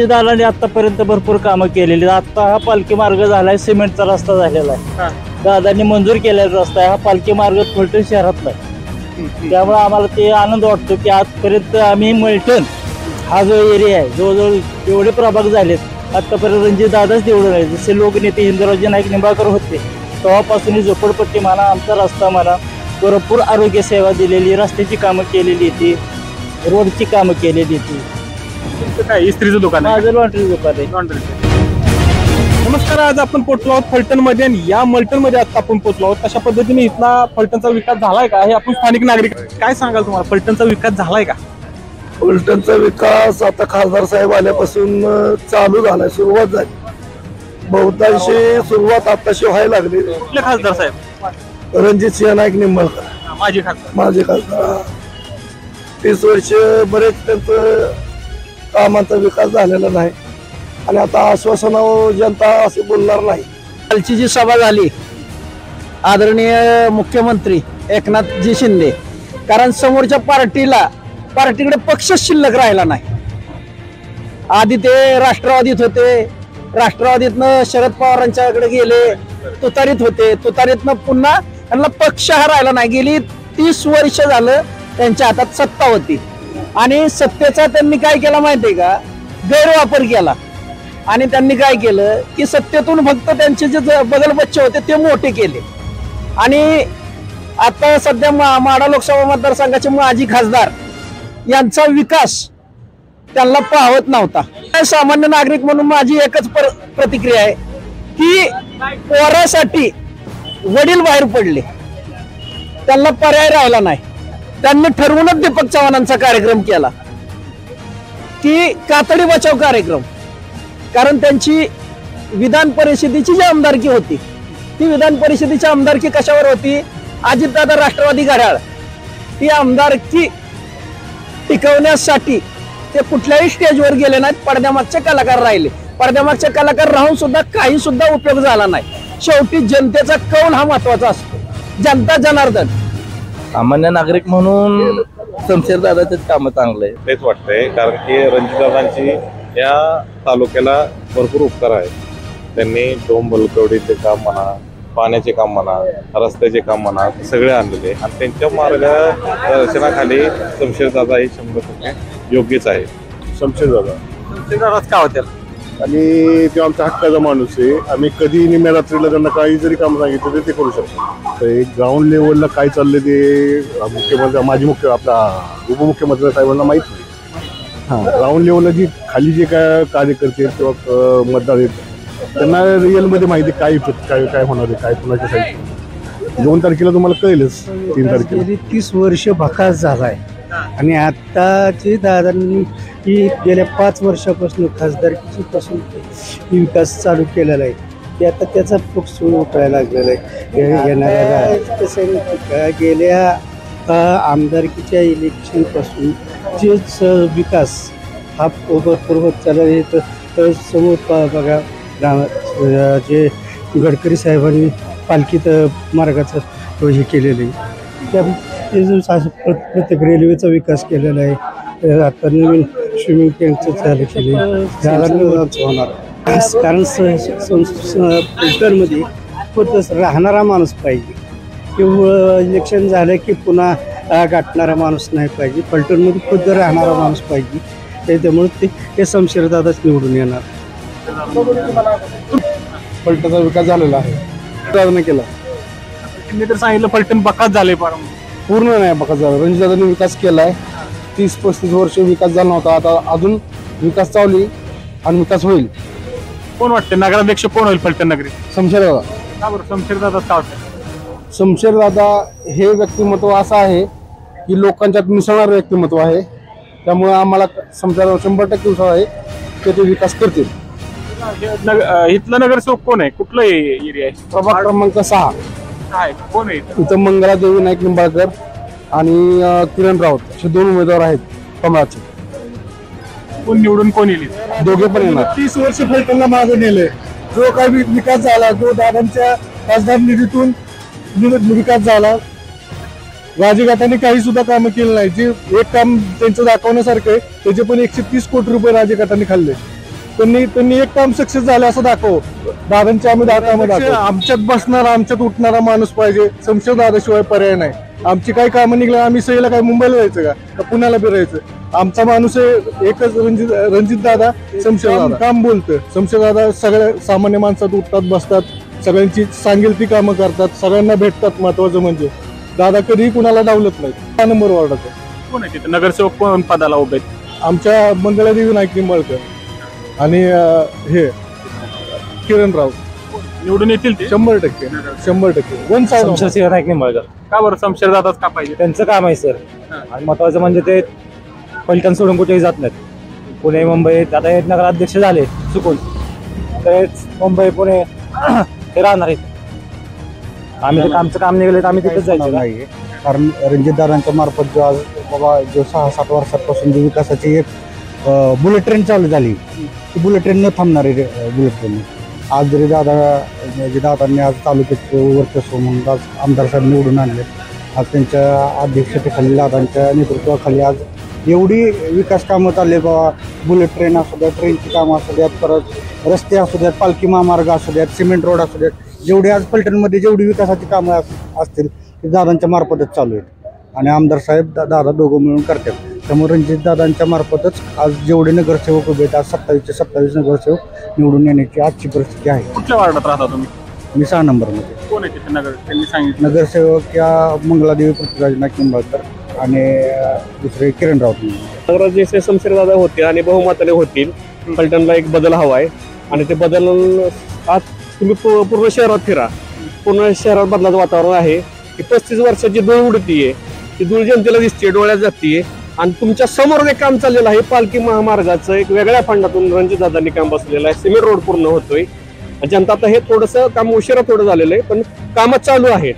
दादांनी आतापर्यंत भरपूर कामं केलेली. आता हा पालखी मार्ग झालाय, सिमेंटचा रस्ता झालेला आहे. दादांनी मंजूर केलेला रस्ता आहे. हा पालखी मार्ग फलटण शहरातला आहे. त्यामुळे आम्हाला ते आनंद वाटतो की आजपर्यंत आम्ही मलटण हा जो एरिया आहे, जवळजवळ एवढे प्रभाग झालेत आतापर्यंत रणजित दादाच निवडून आहे. जसे लोकनेते हिंदुरावजी नाईक निंबाळकर होते तेव्हापासून ही झोपडपट्टी म्हणा, आमचा रस्ता म्हणा, भरपूर आरोग्य सेवा दिलेली, रस्त्याची कामं केलेली ती, रोडची कामं केलेली ती. काय इस्त्रीचं दुकान आहे? माझं लॉन्ड्री दुकान आहे. नमस्कार, आज आपण पोहोचलो आहोत फलटण मध्ये आणि या मलटण मध्ये आता आपण पोहोचलो आहोत. तशा पद्धतीने इथला फलटणचा विकास झालाय का हे आपण स्थानिक नागरिक काय सांगाल? तुम्हाला फलटणचा विकास झालाय का? फलटणचा विकास आता खासदार साहेब आल्यापासून चालू झालाय, सुरुवात झाली. बहुतांशी सुरुवात आताशी व्हायला लागली. कुठले खासदार साहेब? रणजित सिंह नाईक निंबाळकर माझे खासदार. माझे खासदार 30 वर्ष बरेच त्यांचं कामांचा विकास झालेला नाही आणि आता आश्वासनावर जनता असे बोलणार नाही. कालची जी सभा झाली आदरणीय मुख्यमंत्री एकनाथजी शिंदे, कारण समोरच्या पार्टीकडे पक्ष शिल्लक राहिला नाही. आधी ते राष्ट्रवादीत होते, राष्ट्रवादीतनं शरद पवारांच्याकडे गेले, तुतारीत होते, तुतारीतनं पुन्हा त्यांना पक्ष हा राहिला नाही. गेली 30 वर्ष झालं त्यांच्या हातात सत्ता होती आणि सत्तेचा त्यांनी काय केला माहितीये का? गैरवापर केला. आणि त्यांनी काय केलं की सत्तेतून फक्त त्यांचे जे बगल बच्चे होते ते मोठे केले. आणि आता सध्या माढा लोकसभा मतदारसंघाचे माजी खासदार यांचा विकास त्यांना पाहत नव्हता. सामान्य नागरिक म्हणून माझी एकच प्रतिक्रिया आहे की पोरासाठी वडील बाहेर पडले, त्यांना पर्याय राहिला नाही. त्यांनी ठरवूनच दीपक चव्हाणांचा कार्यक्रम केला की कातडी बचाव कार्यक्रम. कारण त्यांची विधान परिषदेची जी आमदारकी होती ती विधान परिषदेची आमदारकी कशावर होती? अजितदादा राष्ट्रवादी घड्याळ ती आमदारकी टिकवण्यासाठी ते कुठल्याही स्टेजवर गेले नाहीत. पडद्यामागचे कलाकार राहिले. पडद्यामागचे कलाकार राहून सुद्धा काही सुद्धा उपयोग झाला नाही. शेवटी जनतेचा कौल हा महत्वाचा असतो. जनता जनार्दन. सामान्य नागरिक म्हणून शमशेर दादाचेच कामं चांगलं आहे तेच वाटतंय, कारण की रणजितदादांची या तालुक्याला भरपूर उपकार आहेत. त्यांनी डोम बलकवडीचे काम म्हणा, पाण्याचे काम म्हणा, रस्त्याचे काम म्हणा, सगळे आणलेले आणि त्यांच्या मार्गदर्शनाखाली शमशेरदादा हे 100% योग्यच आहे. शमशेरदादाच का होत्या? आणि ते आमचा हक्काचा माणूस आहे. आम्ही कधी निम्या रात्रीला त्यांना काही जरी काम सांगितलं तर ते करू शकतो. तर ग्राउंड लेवलला काय चाललंय ते मुख्यमंत्री आपला उपमुख्यमंत्री साहेबांना माहित नाही. ग्राउंड लेवलला जी खाली जे काय कार्यकर्ते किंवा मतदार आहेत त्यांना रिअलमध्ये माहिती काय होणार आहे, काय कुणाच्या साईड. 2 तारखेला तुम्हाला कळेलच. 3 तारखेला 30 वर्ष भकास झालाय आणि आताची दादांनी गेल्या 5 वर्षापासून खासदारकीची पासून विकास चालू केलेला आहे. ते आता त्याचा फोकसून उठायला लागलेला आहे. येणाऱ्या गेल्या आमदारकीच्या इलेक्शन पासून जेच विकास हा भरपूर होत चालला आहे. तर समोर बघा जे गडकरी साहेबांनी पालखीत मार्गाचं हे केलेलं आहे. प्रत्येक रेल्वेचा विकास केलेला आहे. आता नवीन स्विमिंग टँकचं चालू केले होणार. कारण फलटणमध्ये फक्त राहणारा माणूस पाहिजे किंवा इलेक्शन झालं की पुन्हा गाठणारा माणूस नाही पाहिजे. फलटणमध्ये खुद्द राहणारा माणूस पाहिजे. त्यामुळे ते शमशेरदादाच निवडून येणार. फलटणचा विकास झालेला आहे. दादाने केला. त्यांनी तर सांगितलं फलटण बकास झाले. पूर्ण नाही बकास झाला. रणजितदादांनी विकास केलाय. 30-35 वर्ष विकास झाला नव्हता. आता अजून विकास चालू आणि विकास होईल. कोण वाटते नगराध्यक्ष कोण होईल फलटण नगरी? शमशेरदादा. का बरं शमशेरदादा का वाटतं? शमशेरदादा हे व्यक्तिमत्व असं आहे की लोकांच्यात मिसळणारं व्यक्तिमत्व आहे. त्यामुळे आम्हाला शमशेरदादा 100% विश्वास आहे की ते विकास करतील. इथलं नगरसेवक कोण आहे? कुठलं एरिया आहे? प्रभाग क्रमांक 6 कोण आहे इथं? मंगलादेवी नाईक निंबाळकर आणि किरण राऊत असे 2 उमेदवार आहेत कमळाचे. कोण निवडून कोण येईल? दोघे पण येणार. 30 वर्ष फलटणला मागे नेले. जो काही विकास झाला, जो दादांच्या खासदार निधीतून विकास झाला, राजघाटाने काही सुद्धा कामं केलं नाही. जे एक काम त्यांचं दाखवण्यासारखं आहे त्याचे पण 130 कोटी रुपये राजघाटाने खाल्ले. त्यांनी एक काम सक्सेस झालं असं दाखव. दादांच्या आम्ही दाखव. आमच्यात बसणारा आमच्यात उठणारा माणूस पाहिजे. शमशेर दादाशिवाय पर्याय नाही. आमची काही कामं निघलं आम्ही सहीला काय मुंबईला जायचं का पुण्याला फिरायचं. आमचा माणूस आहे एकच, रणजित दादा, शमशेर दादा. काम बोलतं. शमशेर दादा सगळ्या सामान्य माणसात उठतात बसतात, सगळ्यांची सांगेल ती कामं करतात, सगळ्यांना भेटतात. महत्वाचं म्हणजे दादा कधीही कुणाला डावलत नाही. 6 नंबर वार्डाचा कोण आहे तिथे नगरसेवक कोण पदाला उभे आहेत? आमच्या मंगळादेवी नाईक निंबाळकर आणि हे किरणराव निवडून येतील ते 100%. वन साहेब शमशेर नाईक निंबाळकर का बरं शमशेर दादाच का पाहिजे? त्यांचं काम आहे सर. आणि महत्वाचं म्हणजे ते पलटण सोडून कुठेही जात नाहीत. पुणे मुंबई आता हे नगराध्यक्ष झाले चुकून, तर मुंबई पुणे ते राहणार आहेत. आम्ही ते आमचं काम निघाले तर आम्ही तिथेच जायचं नाही. कारण रणजितदारांच्या मार्फत जो आज बाबा जो 6-7 वर्षापासून जी विकासाची एक बुलेट ट्रेन चालू झाली, ती बुलेट ट्रेन न थांबणारी बुलेट ट्रेन. आज जरी दादांनी आज तालुक्याचं वर्चस्व म्हणून आज आमदार साहेब निवडून आणले. आज त्यांच्या अध्यक्षतेखाली दादांच्या नेतृत्वाखाली आज एवढी विकास कामं चालले बाबा. बुलेट ट्रेन असू द्यात, ट्रेनची कामं असू द्यात, परत रस्ते असू द्यात, पालखी महामार्ग असू द्यात, सिमेंट रोड असू द्यात, जेवढी आज पलटणमध्ये जेवढी विकासाची कामं असतील ते दादांच्या मार्फतच चालू आहेत. आणि आमदार साहेब दादा दोघं मिळून करतात. त्यामुळे रणजित दादांच्या मार्फतच आज जेवढे नगरसेवक उभे आहेत, आज 27 नगरसेवक निवडून येण्याची आजची परिस्थिती आहे. कुठल्या वार्डात राहता तुम्ही? मी 6 नंबरमध्ये. कोण आहे तिथे नगर त्यांनी सांगितलं? नगरसेवक या मंगलादेवी पृथ्वीराज नाईक निंबाळकर आणि दुसरे किरणराव. नगराध्यक्ष शमशेर दादा होते आणि बहुमताने होतील. पलटणला एक बदल हवा आहे आणि ते बदल आज तुम्ही पूर्ण शहरात फिरा, पूर्ण शहरात बदलाचं वातावरण आहे. की 35 वर्षाची धूळ उडतीये, ती धूळ जनतेला दिसते, डोळ्यात जातीये. आणि तुमच्या समोर एक काम चाललेलं आहे पालखी महामार्गाचं, एक वेगळ्या फंडातून रणजितदादांनी काम बसलेलं आहे. सिमेंट रोड पूर्ण होतोय. जनता आता हे थोडंसं काम उशिरा थोडं झालेलं आहे, पण कामं चालू आहेत.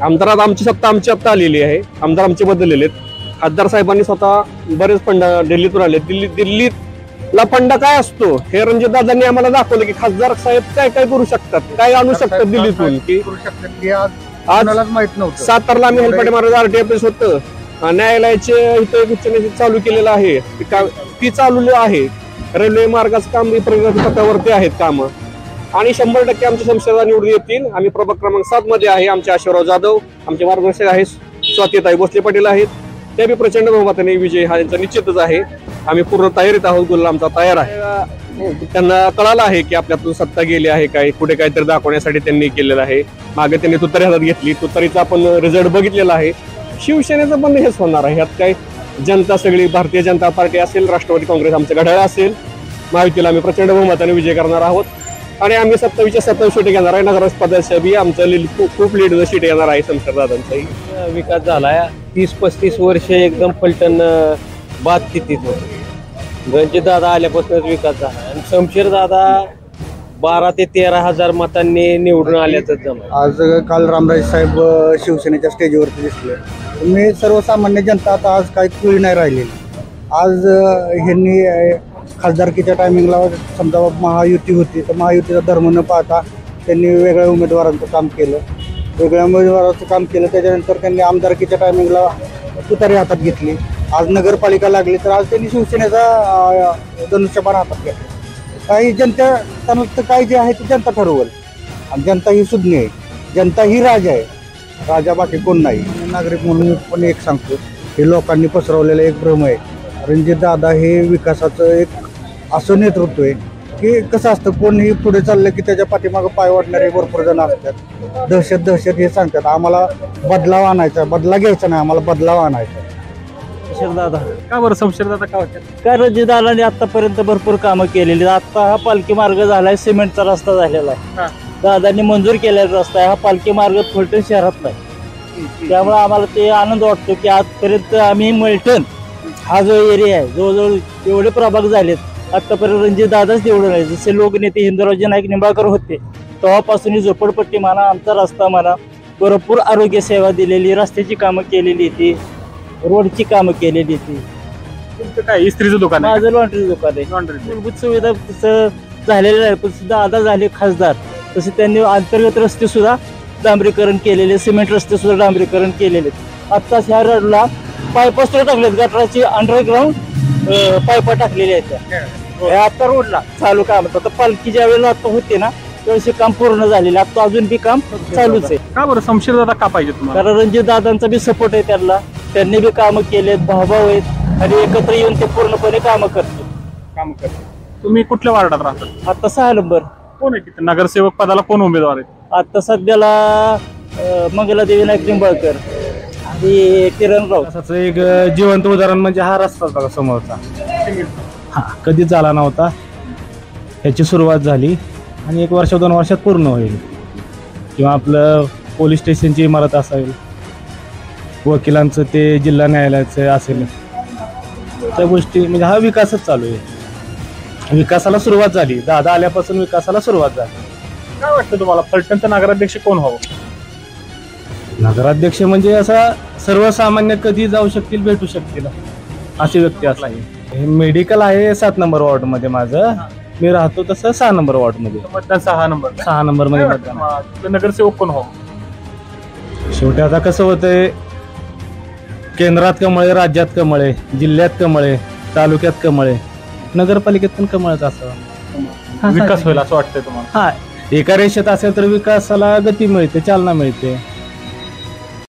आमदारात आमची सत्ता आमची आलेली आहे. आमदार आमचे बदललेले आहेत. खासदार साहेबांनी स्वतः बरेच फंड दिल्लीतून आले. दिल्लीतला फंड काय असतो हे रणजितदादांनी आम्हाला दाखवलं की खासदार साहेब काय काय करू शकतात, काय आणू शकतात दिल्लीतून. की आज माहित नव्हतं. सातारला आम्ही हेल्पाटे महाराज आरटी ऑफिस होतं, न्यायालयाचे इथं एक उच्च न्यायालय चालू केलेलं आहे, ती चालू आहे. रेल्वे मार्गाचं काम प्रगती पथावरती आहेत कामं. आणि 100% आमचे शमशेर निवडून येतील. आम्ही प्रभाग क्रमांक 7 मध्ये आहे. आमचे आशिवराव जाधव, आमचे मार्गदर्शक आहे स्वातीताई भोसले पाटील आहेत. ते बी प्रचंड बहुमताने विजय हा यांचा निश्चितच आहे. आम्ही पूर्ण तयारीत आहोत. गुल्ला आमचा तयार आहे. त्यांना कळालं आहे की आपल्यातून सत्ता गेली आहे, काय कुठे काहीतरी दाखवण्यासाठी त्यांनी केलेलं आहे. मागे त्यांनी तुतारी हातात घेतली, तुतारीचा आपण रिझल्ट बघितलेला आहे. शिवसेनेचं पण हेच होणार आहे. यात काय जनता सगळी भारतीय जनता पार्टी असेल, राष्ट्रवादी काँग्रेस आमचं घड्याळ असेल, महायुतीला आम्ही प्रचंड बहुमताने विजय करणार आहोत. आणि आम्ही 27 सीट घेणार आहे. नगरपदाच्या बी आमचं खूप लीड सीट येणार आहे. शमशेर दादांचाही विकास झालाय. 30-35 वर्ष एकदम पलटण बाद स्थितीत होतं. रणजित दादा आल्यापासूनच विकास झाला. आणि शमशेर दादा 12 ते 13 हजार मतांनी निवडून आल्याचं जमलं. आज काल रामराज साहेब शिवसेनेच्या स्टेजवरती दिसले. मी सर्वसामान्य जनता आता आज काही खुळी नाही राहिलेली. आज ह्यांनी खासदारकीच्या टायमिंगला समजा महायुती होती तर महायुतीचा धर्म न पाहता त्यांनी वेगळ्या उमेदवारांचं काम केलं. त्याच्यानंतर त्यांनी आमदारकीच्या टायमिंगला तुतारी हातात घेतली. आज नगरपालिका लागली तर आज त्यांनी शिवसेनेचा धनुष्यबाण हातात घेतला. काही जनता काय जे आहे ते जनता ठरवल. आणि जनता ही सुज्ञ आहे, जनता ही राजा आहे, राजा बाकी कोण नाही. नागरिक म्हणून पण एक सांगतो, हे लोकांनी पसरवलेलं एक भ्रम आहे. रणजित दादा हे विकासाचं एक असं नेतृत्व आहे की कसं असतं, कोणीही पुढे चाललं की त्याच्या पाठीमागं पाय वाढणारे भरपूर जण असतात. दहशत हे सांगतात आम्हाला बदलाव आणायचा, बदला घ्यायचा नाही, आम्हाला बदलाव आणायचा. दादा का बरं शमशेर दादा का होत्या? काय रणजित दादांनी आतापर्यंत भरपूर कामं केलेली. आता हा पालखी मार्ग झालाय, सिमेंटचा रस्ता झालेला आहे. दादांनी मंजूर केलेला रस्ता आहे. हा पालखी मार्ग फलटण शहरात नाही. त्यामुळे आम्हाला ते आनंद वाटतो की आजपर्यंत आम्ही मलटण हा जो एरिया आहे, जवळजवळ एवढे प्रभाग झालेत आतापर्यंत रणजित दादाच निवडून आहे. जसे लोकनेते हिंदुरावजी नाईक निंबाळकर होते तेव्हापासून ही झोपडपट्टी म्हणा, आमचा रस्ता म्हणा, भरपूर आरोग्य सेवा दिलेली, रस्त्याची कामं केलेली ती, रोडची कामं केलेली ती. तुमचं काय इस्त्रीचं दुकान आहे? माझं लॉन्ड्री दुकान आहे. मूलभूत सुविधा तसं झालेलं आहे, पण सुद्धा आता झाले खासदार तसे त्यांनी अंतर्गत रस्ते सुद्धा डांबरीकरण केलेले, सिमेंट रस्ते सुद्धा डांबरीकरण केलेले. आत्ताच ह्या रोडला पाईप सुद्धा टाकलेत, गटराची अंडरग्राऊंड पाईप टाकलेली आहेत. हे आता रोडला चालू काम होतं. आता पालखी ज्या वेळेला आता होते ना त्यावेळेस काम पूर्ण झालेलं, आता अजून बी काम चालूच आहे. का बरं शमशेर दादा का पाहिजे तुम्हाला? कारण रणजित दादांचा बी सपोर्ट आहे त्यांना, त्यांनी बी कामं केलेत, भाऊभाऊ आहेत आणि एकत्र येऊन ते पूर्णपणे कामं करतात. काम करतो. तुम्ही कुठल्या वार्डात राहतात? आता 6 नंबर. कोण आहे तिथे नगरसेवक पदाला कोण उमेदवार आहेत? आता सध्याला मंगलादेवी नाईक निंबाळकर आणि किरण राऊत. असंच एक जिवंत उदाहरण म्हणजे हा रस्ताच बघा समोरचा, हा कधीच झाला नव्हता, ह्याची सुरुवात झाली आणि 1 वर्ष 2 वर्षात पूर्ण होईल. किंवा आपलं पोलीस स्टेशनची इमारत असेल, वकिलांचं ते जिल्हा न्यायालयाचं असेल, त्या गोष्टी म्हणजे हा विकासच चालू आहे. विकासाला सुरुवात झाली, दादा आल्यापासून विकासाला सुरुवात झाली. काय वाटतं तुम्हाला फलटणचा नगराध्यक्ष कोण हवं? नगराध्यक्ष म्हणजे असा सर्वसामान्य कधी जाऊ शकतील, भेटू शकतील अशी व्यक्ती असला. मेडिकल आहे 7 नंबर वॉर्डमध्ये माझं, मी राहतो तसं 6 नंबर वॉर्डमध्ये. मतदान 6 नंबर. 6 नंबरमध्ये मतदान आहे. आपलं नगरसेवक कोण हवं? शेवटी आता कसं होतंय, केंद्रात कमळे, राज्यात कमळे, जिल्ह्यात कमळे, तालुक्यात कमळे, नगरपालिकेत पण कमळच असावं. विकास होईल असं वाटतंय तुम्हाला? हा, एका रेषेत असेल तर विकासाला गती मिळते, चालना मिळते.